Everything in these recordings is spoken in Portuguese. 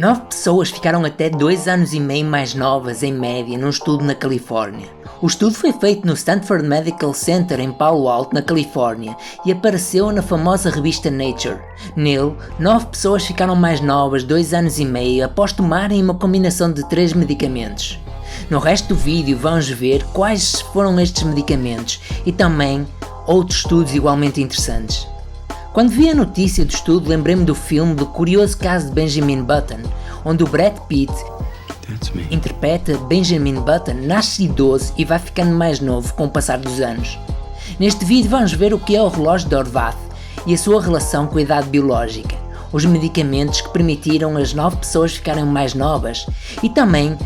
9 pessoas ficaram até 2 anos e meio mais novas em média num estudo na Califórnia. O estudo foi feito no Stanford Medical Center em Palo Alto, na Califórnia, e apareceu na famosa revista Nature. Nele, 9 pessoas ficaram mais novas 2 anos e meio após tomarem uma combinação de 3 medicamentos. No resto do vídeo vamos ver quais foram estes medicamentos e também outros estudos igualmente interessantes. Quando vi a notícia do estudo, lembrei-me do filme do curioso caso de Benjamin Button, onde o Brad Pitt interpreta Benjamin Button, nasce idoso e vai ficando mais novo com o passar dos anos. Neste vídeo vamos ver o que é o relógio de Horvath e a sua relação com a idade biológica, os medicamentos que permitiram as 9 pessoas ficarem mais novas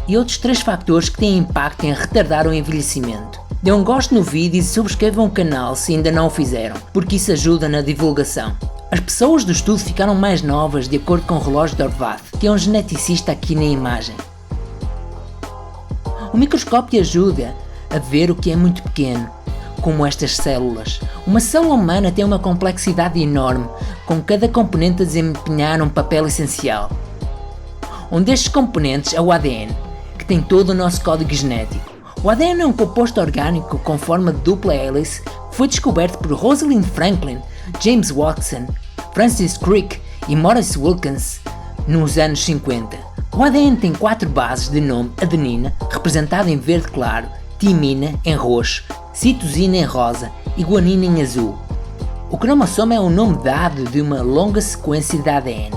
e outros 3 fatores que têm impacto em retardar o envelhecimento. Dê um gosto no vídeo e subscrevam o canal se ainda não o fizeram, porque isso ajuda na divulgação. As pessoas do estudo ficaram mais novas de acordo com o relógio de Horvath, que é um geneticista aqui na imagem. O microscópio ajuda a ver o que é muito pequeno, como estas células. Uma célula humana tem uma complexidade enorme, com cada componente a desempenhar um papel essencial. Um destes componentes é o ADN, que tem todo o nosso código genético. O ADN é um composto orgânico com forma de dupla hélice que foi descoberto por Rosalind Franklin, James Watson, Francis Crick e Maurice Wilkins nos anos 50. O ADN tem 4 bases de nome adenina, representada em verde claro, timina em roxo, citosina em rosa e guanina em azul. O cromossoma é o nome dado de uma longa sequência de ADN.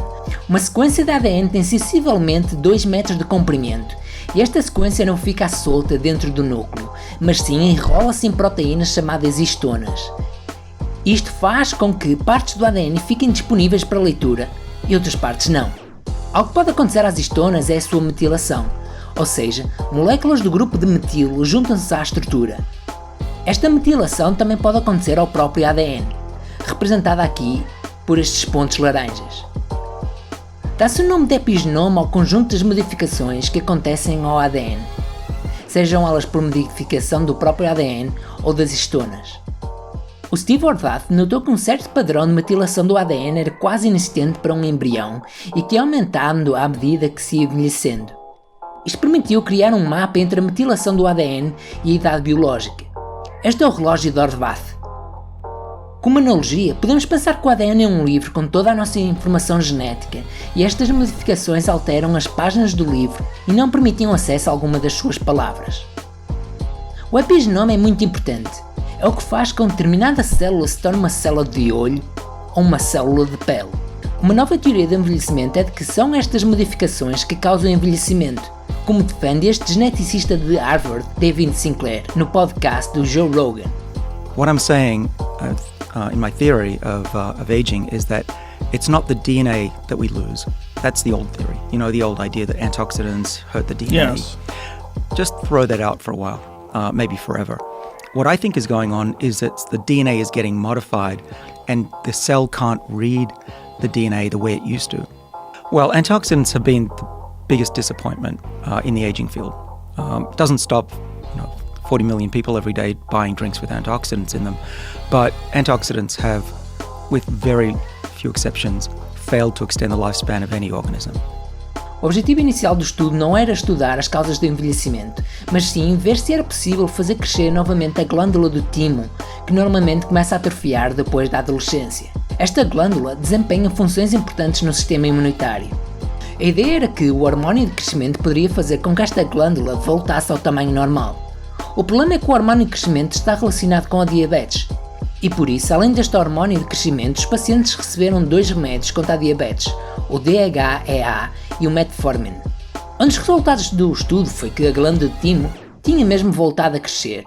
Uma sequência de ADN tem sensivelmente 2 metros de comprimento. E esta sequência não fica solta dentro do núcleo, mas sim enrola-se em proteínas chamadas histonas. Isto faz com que partes do ADN fiquem disponíveis para leitura e outras partes não. Algo que pode acontecer às histonas é a sua metilação, ou seja, moléculas do grupo de metilo juntam-se à estrutura. Esta metilação também pode acontecer ao próprio ADN, representada aqui por estes pontos laranjas. Dá-se o nome de epigenoma ao conjunto das modificações que acontecem ao ADN, sejam elas por modificação do próprio ADN ou das histonas. O Steve Horvath notou que um certo padrão de metilação do ADN era quase inexistente para um embrião e que ia aumentando à medida que se ia envelhecendo. Isto permitiu criar um mapa entre a metilação do ADN e a idade biológica. Este é o relógio de Horvath. Como analogia, podemos pensar que o ADN é um livro com toda a nossa informação genética e estas modificações alteram as páginas do livro e não permitiam acesso a alguma das suas palavras. O epigenoma é muito importante. É o que faz com que determinada célula se torne uma célula de olho ou uma célula de pele. Uma nova teoria de envelhecimento é de que são estas modificações que causam envelhecimento, como defende este geneticista de Harvard, David Sinclair, no podcast do Joe Rogan. What I'm saying in my theory of aging is that it's not the DNA that we lose. That's the old theory. You know, the old idea that antioxidants hurt the DNA. Yes. Just throw that out for a while, maybe forever. What I think is going on is that the DNA is getting modified and the cell can't read the DNA the way it used to. Well, antioxidants have been the biggest disappointment in the aging field. It doesn't stop, 40 million people every day buying drinks with antioxidants in them. But antioxidants have, with very few exceptions, failed to extend the lifespan of any organism. O objetivo inicial do estudo não era estudar as causas do envelhecimento, mas sim ver se era possível fazer crescer novamente a glândula do timo, que normalmente começa a atrofiar depois da adolescência. Esta glândula desempenha funções importantes no sistema imunitário. A ideia era que o hormônio de crescimento poderia fazer com que esta glândula voltasse ao tamanho normal. O problema é que o hormônio de crescimento está relacionado com a diabetes, e por isso, além deste hormônio de crescimento, os pacientes receberam 2 remédios contra a diabetes, o DHEA e o metformin. Um dos resultados do estudo foi que a glândula de timo tinha mesmo voltado a crescer.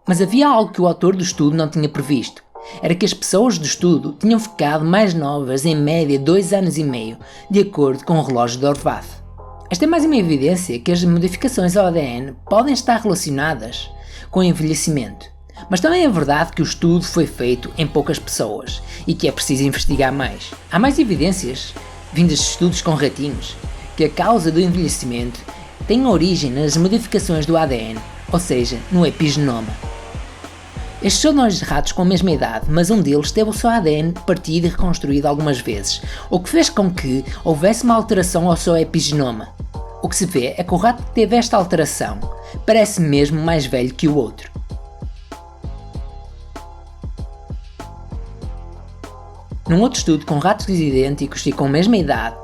Mas havia algo que o autor do estudo não tinha previsto. Era que as pessoas do estudo tinham ficado mais novas em média 2 anos e meio, de acordo com o relógio de Horvath. Esta é mais uma evidência que as modificações ao ADN podem estar relacionadas com o envelhecimento. Mas também é verdade que o estudo foi feito em poucas pessoas e que é preciso investigar mais. Há mais evidências, vindas de estudos com ratinhos, que a causa do envelhecimento tem origem nas modificações do ADN, ou seja, no epigenoma. Estes são dois ratos com a mesma idade, mas um deles teve o seu ADN partido e reconstruído algumas vezes, o que fez com que houvesse uma alteração ao seu epigenoma. O que se vê é que o rato que teve esta alteração parece mesmo mais velho que o outro. Num outro estudo com ratos idênticos e com a mesma idade,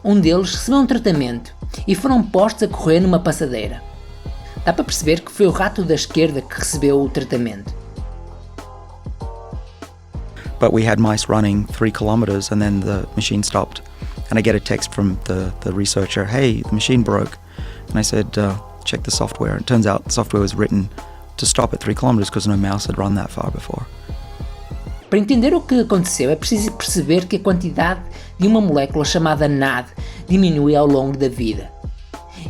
um deles recebeu um tratamento e foram postos a correr numa passadeira. Dá para perceber que foi o rato da esquerda que recebeu o tratamento. But we had mice running 3 kilometers and then the machine stopped. And I get a text from the researcher, hey, the machine broke. And I said, check the software. And it turns out the software was written to stop at 3 kilometers because no mouse had run that far before. Para entender o que aconteceu é preciso perceber que a quantidade de uma molécula chamada NAD diminui ao longo da vida.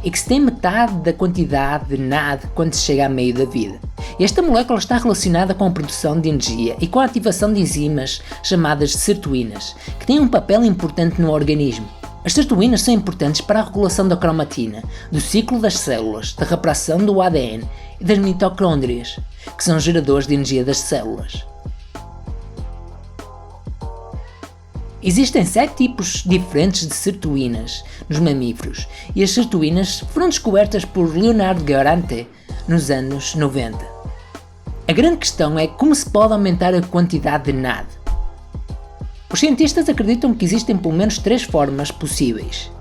E que se tem metade da quantidade de NAD quando se chega a meio da vida. Esta molécula está relacionada com a produção de energia e com a ativação de enzimas chamadas sirtuínas, que têm um papel importante no organismo. As sirtuínas são importantes para a regulação da cromatina, do ciclo das células, da reparação do ADN e das mitocôndrias, que são geradores de energia das células. Existem 7 tipos diferentes de sirtuínas nos mamíferos e as sirtuínas foram descobertas por Leonard Guarente nos anos 90. A grande questão é como se pode aumentar a quantidade de NAD. Os cientistas acreditam que existem pelo menos 3 formas possíveis.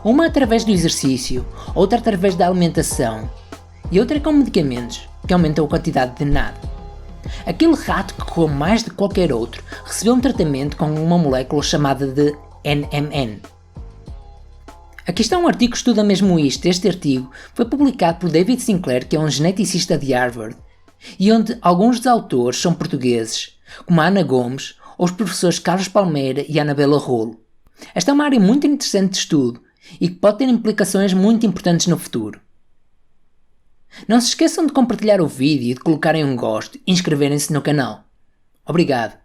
Uma através do exercício, outra através da alimentação e outra com medicamentos que aumentam a quantidade de NAD. Aquele rato que correu mais de qualquer outro recebeu um tratamento com uma molécula chamada de NMN. Aqui está um artigo que estuda mesmo isto. Este artigo foi publicado por David Sinclair, que é um geneticista de Harvard, e onde alguns dos autores são portugueses, como a Ana Gomes ou os professores Carlos Palmeira e Anabela Rolo. Esta é uma área muito interessante de estudo e que pode ter implicações muito importantes no futuro. Não se esqueçam de compartilhar o vídeo e de colocarem um gosto e inscreverem-se no canal. Obrigado.